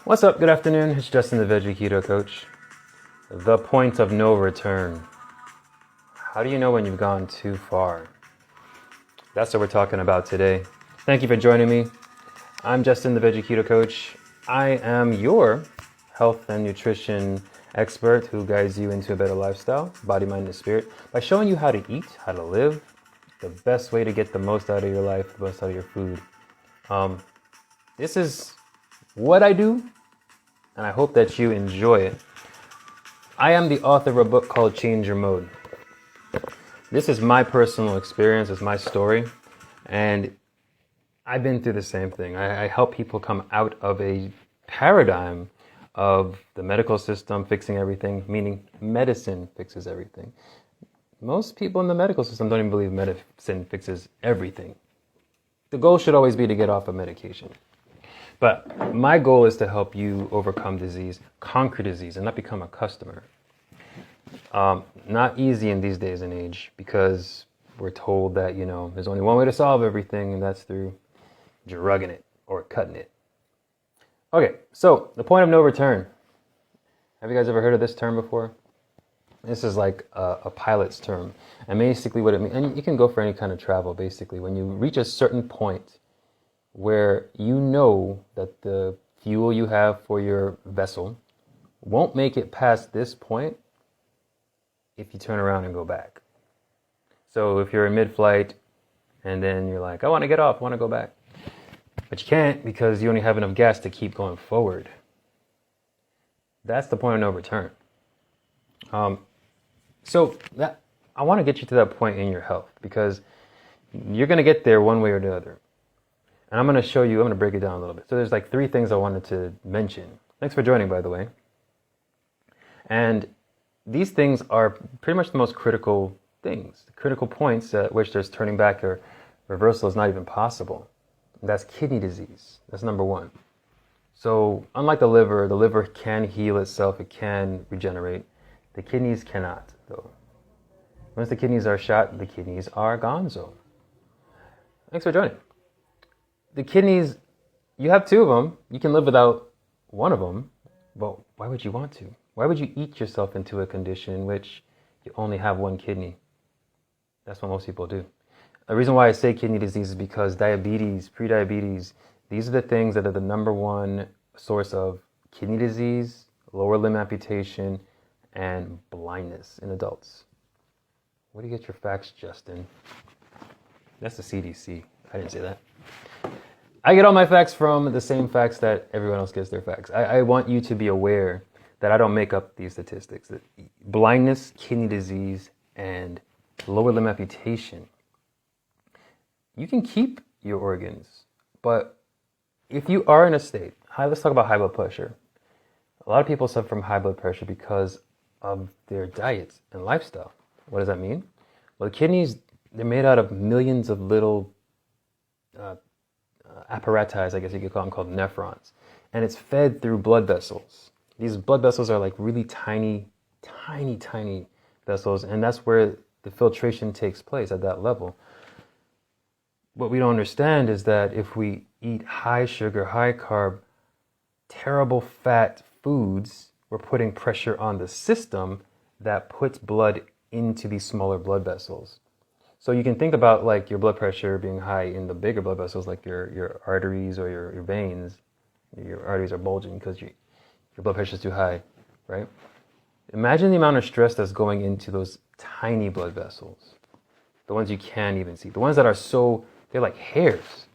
What's up? Good afternoon. It's Justin, the Veggie Keto Coach. The point of no return. How do you know when you've gone too far? That's what we're talking about today. Thank you for joining me. I'm Justin, the Veggie Keto Coach. I am your health and nutrition expert who guides you into a better lifestyle, body, mind, and spirit, by showing you how to eat, how to live, the best way to get the most out of your life, the most out of your food. This is what I do, and I hope that you enjoy it. I am the author of a book called Change Your Mode. This is my personal experience, it's my story, and I've been through the same thing. I help people come out of a paradigm of the medical system fixing everything, meaning medicine fixes everything. Most people in the medical system don't even believe medicine fixes everything. The goal should always be to get off of medication. But my goal is to help you overcome disease, conquer disease, and not become a customer. Not easy in these days and age because we're told that, there's only one way to solve everything, and that's through drugging it or cutting it. Okay, so the point of no return. Have you guys ever heard of this term before? This is like a pilot's term. And basically what it means, and you can go for any kind of travel, basically. When you reach a certain point where you know that the fuel you have for your vessel won't make it past this point if you turn around and go back. So if you're in mid-flight and then you're like, I want to get off, I want to go back. But you can't because you only have enough gas to keep going forward. That's the point of no return. So that I want to get you to that point in your health because you're going to get there one way or the other. And I'm going to break it down a little bit. So there's like 3 things I wanted to mention. Thanks for joining, by the way. And these things are pretty much the most critical things, the critical points at which there's turning back or reversal is not even possible. And that's kidney disease. That's number 1. So unlike the liver can heal itself. It can regenerate. The kidneys cannot, though. Once the kidneys are shot, the kidneys are gonzo. Thanks for joining. The kidneys, you have 2 of them. You can live without one of them. But why would you want to? Why would you eat yourself into a condition in which you only have 1 kidney? That's what most people do. The reason why I say kidney disease is because diabetes, prediabetes, these are the things that are the number 1 source of kidney disease, lower limb amputation, and blindness in adults. Where do you get your facts, Justin? That's the CDC. I didn't say that. I get all my facts from the same facts that everyone else gets their facts. I want you to be aware that I don't make up these statistics. That blindness, kidney disease, and lower limb amputation. You can keep your organs, but if you are in a state, let's talk about high blood pressure. A lot of people suffer from high blood pressure because of their diets and lifestyle. What does that mean? Well, the kidneys, they're made out of millions of little apparati, I guess you could call them, called nephrons. And it's fed through blood vessels. These blood vessels are like really tiny, tiny, tiny vessels. And that's where the filtration takes place at that level. What we don't understand is that if we eat high sugar, high carb, terrible fat foods, we're putting pressure on the system that puts blood into these smaller blood vessels. So you can think about like your blood pressure being high in the bigger blood vessels, like your arteries or your veins. Your arteries are bulging because your blood pressure is too high, right? Imagine the amount of stress that's going into those tiny blood vessels, the ones you can't even see, the ones that are they're like hairs,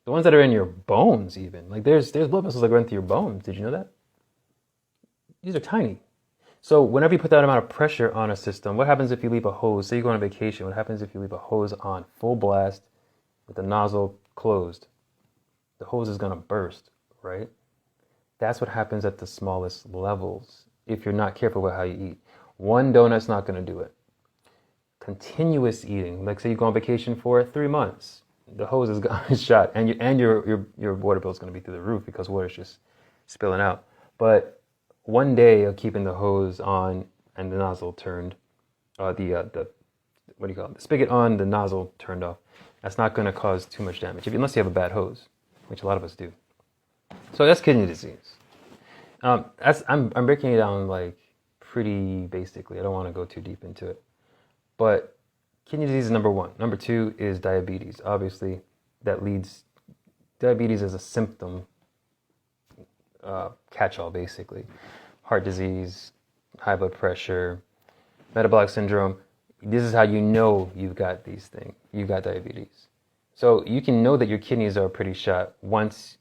the ones that are in your bones even. Like there's blood vessels that go into your bones. Did you know that? These are tiny. So whenever you put that amount of pressure on a system, what happens if you leave a hose? Say you go on vacation. What happens if you leave a hose on full blast with the nozzle closed? The hose is going to burst, right? That's what happens at the smallest levels if you're not careful with how you eat. 1 donut's not going to do it. Continuous eating, like say you go on vacation for 3 months, the hose is shot, and your water bill is going to be through the roof because water's just spilling out. But 1 day of keeping the hose on and the nozzle turned, the spigot on, the nozzle turned off, that's not going to cause too much damage, unless you have a bad hose, which a lot of us do. So that's kidney disease. I'm breaking it down like pretty basically. I don't want to go too deep into it. But kidney disease is number one. Number two is diabetes. Obviously, diabetes is a symptom, catch-all basically. Heart disease, high blood pressure, metabolic syndrome. This is how you know you've got these things. You've got diabetes. So you can know that your kidneys are pretty shot once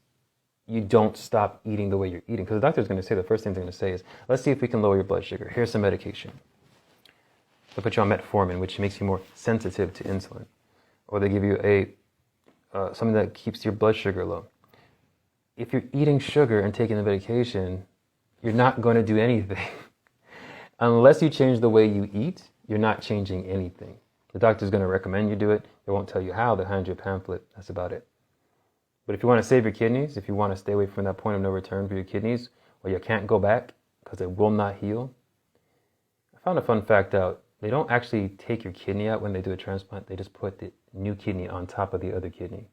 you don't stop eating the way you're eating. Because the doctor's going to say, the first thing they're going to say is, let's see if we can lower your blood sugar. Here's some medication. They'll put you on metformin, which makes you more sensitive to insulin. Or they give you something that keeps your blood sugar low. If you're eating sugar and taking the medication, you're not going to do anything. Unless you change the way you eat, you're not changing anything. The doctor's going to recommend you do it. They won't tell you how. They'll hand you a pamphlet. That's about it. But if you want to save your kidneys, if you want to stay away from that point of no return for your kidneys, or you can't go back because it will not heal, I found a fun fact out. They don't actually take your kidney out when they do a transplant. They just put the new kidney on top of the other kidney.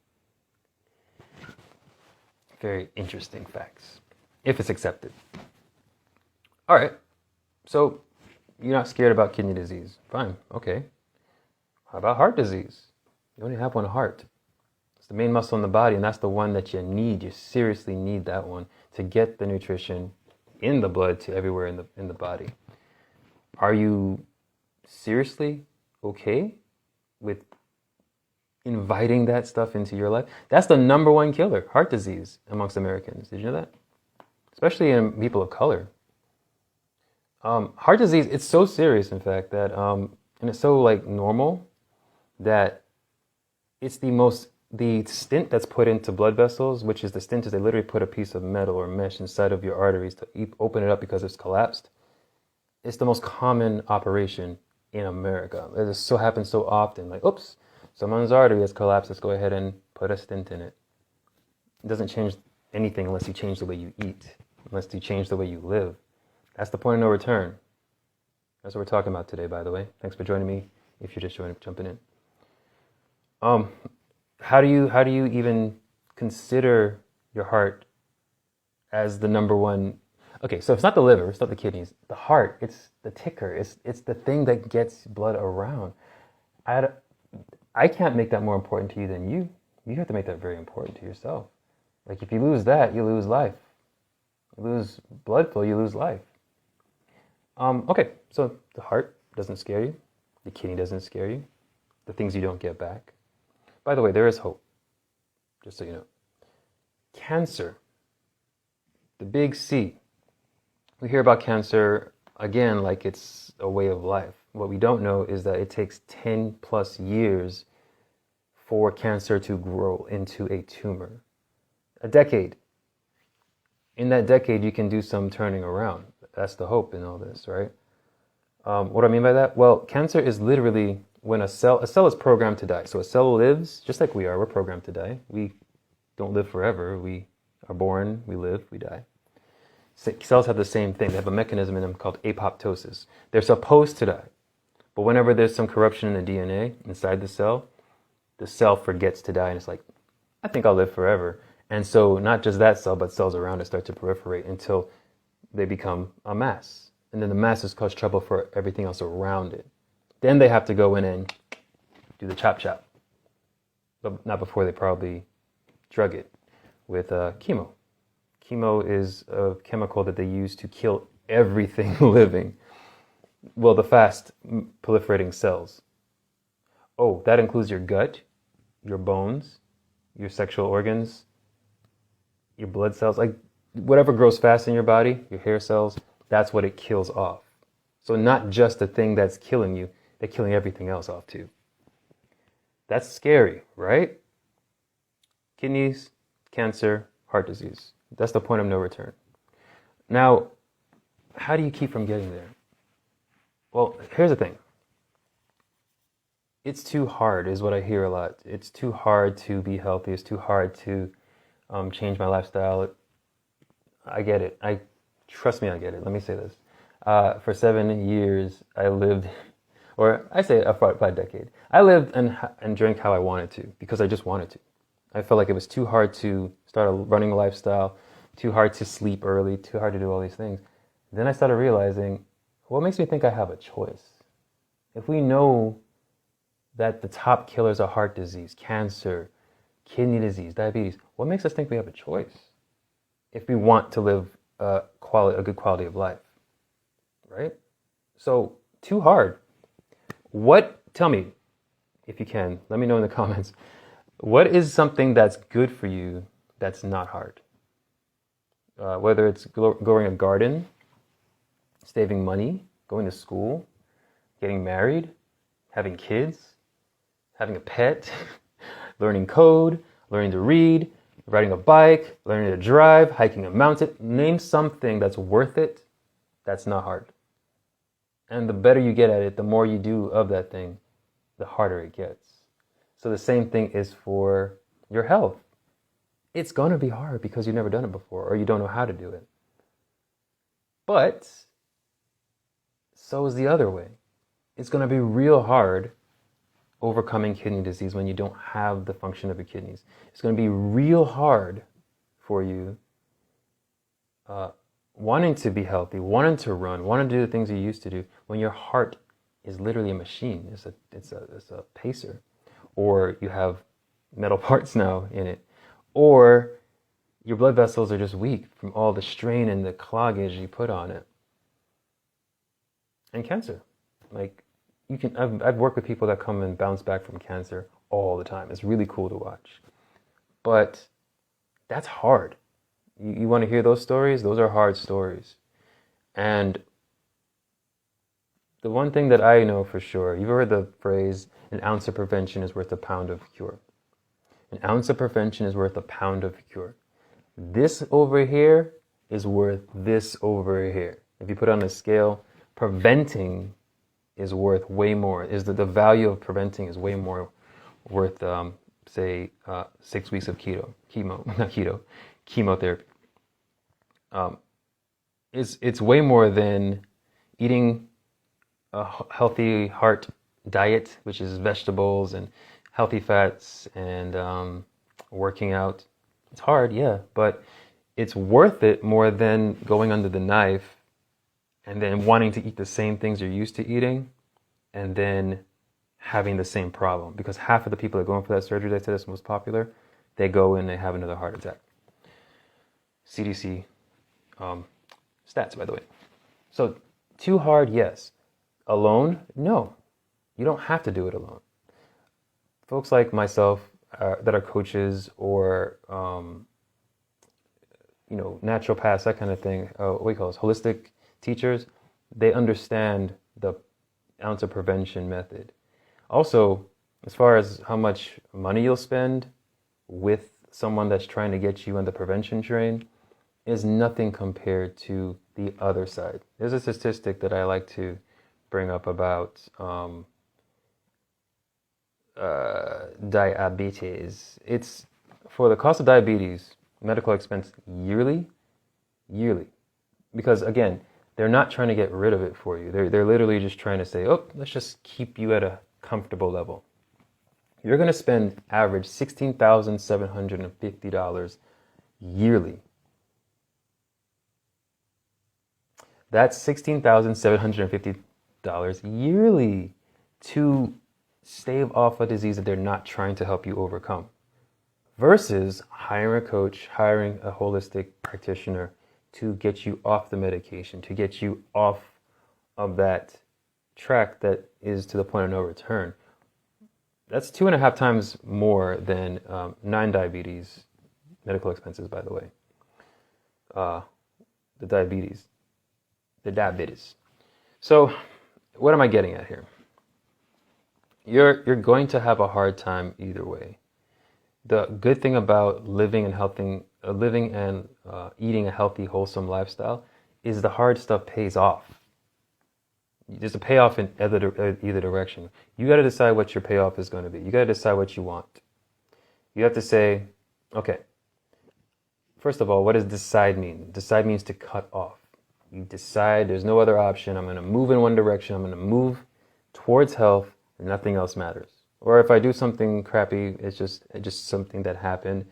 Very interesting facts, if it's accepted. All right, so you're not scared about kidney disease. Fine, okay. How about heart disease? You only have one heart. It's the main muscle in the body, and that's the one that you need. You seriously need that one to get the nutrition in the blood to everywhere in the body. Are you seriously okay with inviting that stuff into your life? That's the number one killer, heart disease, amongst Americans. Did you know that? Especially in people of color. Heart disease, it's so serious, in fact, that and it's so like normal that it's the stent that's put into blood vessels, which is the stent is they literally put a piece of metal or mesh inside of your arteries to open it up because it's collapsed. It's the most common operation in America. It just so happens so often, like, oops, someone's artery has collapsed, let's go ahead and put a stent in it. It doesn't change anything unless you change the way you eat, unless you change the way you live. That's the point of no return. That's what we're talking about today, by the way. Thanks for joining me, if you're just jumping in. How do you even consider your heart as the number one? Okay, so it's not the liver, it's not the kidneys. The heart, it's the ticker. It's the thing that gets blood around. I can't make that more important to you than you. You have to make that very important to yourself. Like if you lose that, you lose life. You lose blood flow, you lose life. Okay, so the heart doesn't scare you. The kidney doesn't scare you. The things you don't get back. By the way, there is hope, just so you know. Cancer, the big C. We hear about cancer, again, like it's a way of life. What we don't know is that it takes 10 plus years for cancer to grow into a tumor. A decade. In that decade, you can do some turning around. That's the hope in all this, right? What do I mean by that? Well, cancer is literally when a cell is programmed to die. So a cell lives just like we are. We're programmed to die. We don't live forever. We are born, we live, we die. Cells have the same thing. They have a mechanism in them called apoptosis. They're supposed to die. But whenever there's some corruption in the DNA inside the cell forgets to die. And it's like, I think I'll live forever. And so not just that cell, but cells around it start to proliferate until they become a mass. And then the mass has caused trouble for everything else around it. Then they have to go in and do the chop. But not before they probably drug it with chemo. Chemo is a chemical that they use to kill everything living. Well, the fast proliferating cells. Oh, that includes your gut, your bones, your sexual organs, your blood cells, like whatever grows fast in your body, your hair cells, that's what it kills off. So not just the thing that's killing you, they're killing everything else off too. That's scary, right? Kidneys, cancer, heart disease. That's the point of no return. Now, how do you keep from getting there? Well, here's the thing. It's too hard is what I hear a lot. It's too hard to be healthy. It's too hard to change my lifestyle. I get it. Trust me, I get it. Let me say this. For 7 years, I lived, or I say about a decade, I lived and drank how I wanted to because I just wanted to. I felt like it was too hard to start a running lifestyle, too hard to sleep early, too hard to do all these things. Then I started realizing, what makes me think I have a choice? If we know that the top killers are heart disease, cancer, kidney disease, diabetes, what makes us think we have a choice if we want to live a good quality of life, right? So, too hard. Tell me, if you can, let me know in the comments, what is something that's good for you that's not hard? Whether it's growing a garden, saving money, going to school, getting married, having kids, having a pet, learning code, learning to read, riding a bike, learning to drive, hiking a mountain. Name something that's worth it, that's not hard. And the better you get at it, the more you do of that thing, the harder it gets. So the same thing is for your health. It's going to be hard because you've never done it before or you don't know how to do it. But so is the other way. It's going to be real hard overcoming kidney disease when you don't have the function of your kidneys. It's going to be real hard for you wanting to be healthy, wanting to run, wanting to do the things you used to do when your heart is literally a machine. It's a pacer. Or you have metal parts now in it. Or your blood vessels are just weak from all the strain and the cloggage you put on it. And cancer. Like, I've worked with people that come and bounce back from cancer all the time. It's really cool to watch. But that's hard. You want to hear those stories? Those are hard stories. And the one thing that I know for sure, you've heard the phrase, an ounce of prevention is worth a pound of cure. An ounce of prevention is worth a pound of cure. This over here is worth this over here. If you put on a scale, preventing is worth way more. The value of preventing is way more worth, say, 6 weeks of chemotherapy. It's way more than eating a healthy heart diet, which is vegetables and healthy fats and working out. It's hard, yeah, but it's worth it more than going under the knife and then wanting to eat the same things you're used to eating and then having the same problem. Because half of the people that go in for that surgery that I said is most popular, they go in and they have another heart attack. CDC stats, by the way. So too hard, yes. Alone, no. You don't have to do it alone. Folks like myself that are coaches or naturopaths, that kind of thing, what we call it, holistic teachers, they understand the ounce of prevention method. Also, as far as how much money you'll spend with someone that's trying to get you on the prevention train is nothing compared to the other side. There's a statistic that I like to bring up about diabetes. It's for the cost of diabetes, medical expense yearly, because again, they're not trying to get rid of it for you. They're literally just trying to say, oh, let's just keep you at a comfortable level. You're going to spend average $16,750 yearly. That's $16,750 yearly to stave off a disease that they're not trying to help you overcome. Versus hiring a coach, hiring a holistic practitioner to get you off the medication, to get you off of that track that is to the point of no return. That's 2.5 times more than non-diabetes medical expenses, by the way. The diabetes. So what am I getting at here? You're going to have a hard time either way. The good thing about living and eating a healthy, wholesome lifestyle is the hard stuff pays off. There's a payoff in either direction. You got to decide what your payoff is going to be. You got to decide what you want. You have to say, okay, first of all, what does decide mean? Decide means to cut off. You decide there's no other option. I'm going to move in one direction. I'm going to move towards health and nothing else matters. Or if I do something crappy, it's just something that happened.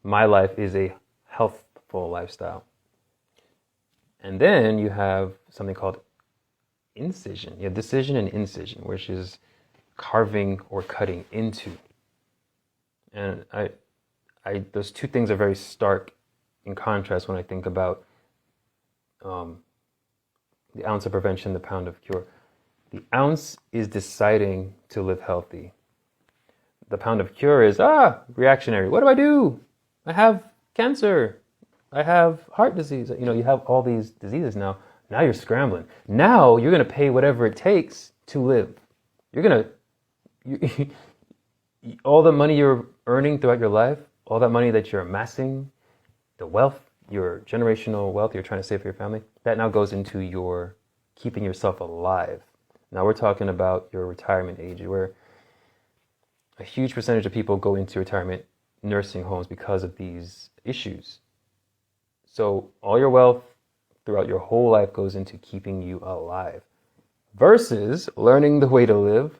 My life is a health healthful lifestyle. And then you have something called incision. You have decision and incision, which is carving or cutting into. And those two things are very stark in contrast when I think about the ounce of prevention, the pound of cure. The ounce is deciding to live healthy. The pound of cure is, reactionary. What do? I have cancer. I have heart disease. You have all these diseases now. Now you're scrambling. Now you're going to pay whatever it takes to live. All the money you're earning throughout your life, all that money that you're amassing, the wealth, your generational wealth you're trying to save for your family, that now goes into your keeping yourself alive. Now we're talking about your retirement age, where a huge percentage of people go into retirement nursing homes because of these issues. So all your wealth throughout your whole life goes into keeping you alive versus learning the way to live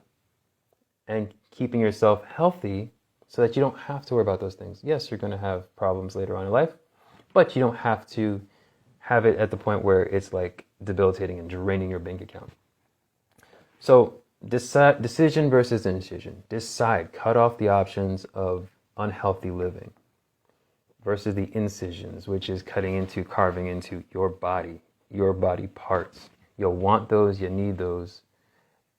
and keeping yourself healthy so that you don't have to worry about those things. Yes, you're going to have problems later on in life, but you don't have to have it at the point where it's like debilitating and draining your bank account. So decision versus incision. Decide, cut off the options of unhealthy living versus the incisions, which is cutting into, carving into your body parts. You'll want those, you need those,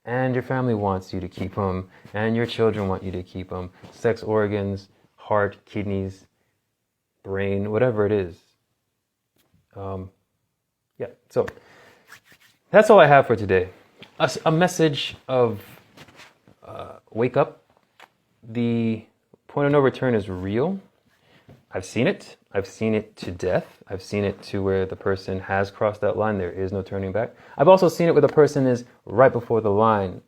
and your family wants you to keep them, and your children want you to keep them. Sex organs, heart, kidneys, brain, whatever it is. So that's all I have for today. A message of wake up. The point of no return is real. I've seen it. I've seen it to death. I've seen it to where the person has crossed that line. There is no turning back. I've also seen it where the person is right before the line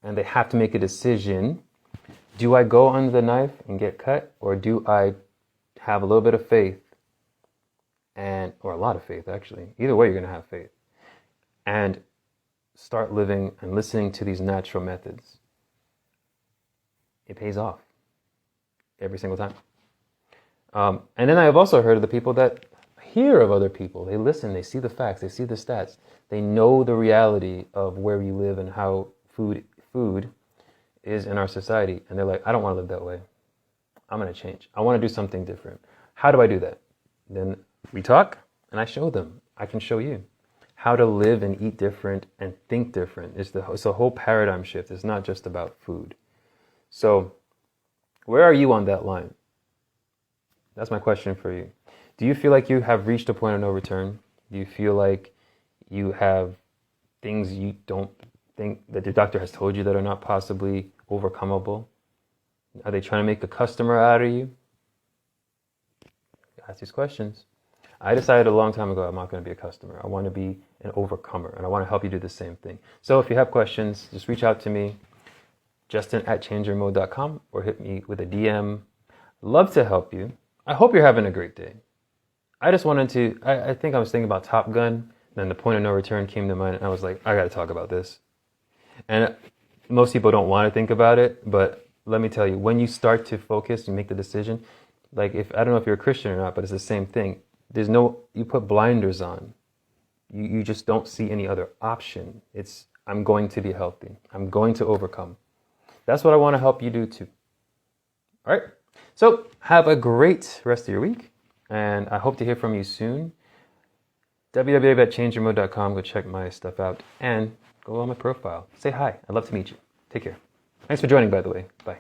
and they have to make a decision. Do I go under the knife and get cut, or do I have a little bit of faith or a lot of faith, actually? Either way, you're going to have faith. And start living and listening to these natural methods. It pays off every single time. And then I have also heard of the people that hear of other people. They listen, they see the facts, they see the stats. They know the reality of where we live and how food is in our society. And they're like, I don't want to live that way. I'm going to change. I want to do something different. How do I do that? Then we talk and I show them. I can show you how to live and eat different and think different. It's a whole paradigm shift. It's not just about food. So where are you on that line? That's my question for you. Do you feel like you have reached a point of no return? Do you feel like you have things you don't think that your doctor has told you that are not possibly overcomable? Are they trying to make a customer out of you? Ask these questions. I decided a long time ago I'm not going to be a customer. I want to be an overcomer, and I want to help you do the same thing. So if you have questions, just reach out to me, justin@changeyourmode.com, or hit me with a DM. Love to help you. I hope you're having a great day. I just wanted to, I think I was thinking about Top Gun, then the point of no return came to mind, and I was like, I got to talk about this. And most people don't want to think about it, but let me tell you, when you start to focus, you make the decision, like I don't know if you're a Christian or not, but it's the same thing. You put blinders on. You just don't see any other option. I'm going to be healthy. I'm going to overcome. That's what I want to help you do too. All right. So have a great rest of your week, and I hope to hear from you soon. www.changeyourmode.com. Go check my stuff out and go on my profile. Say hi. I'd love to meet you. Take care. Thanks for joining, by the way. Bye.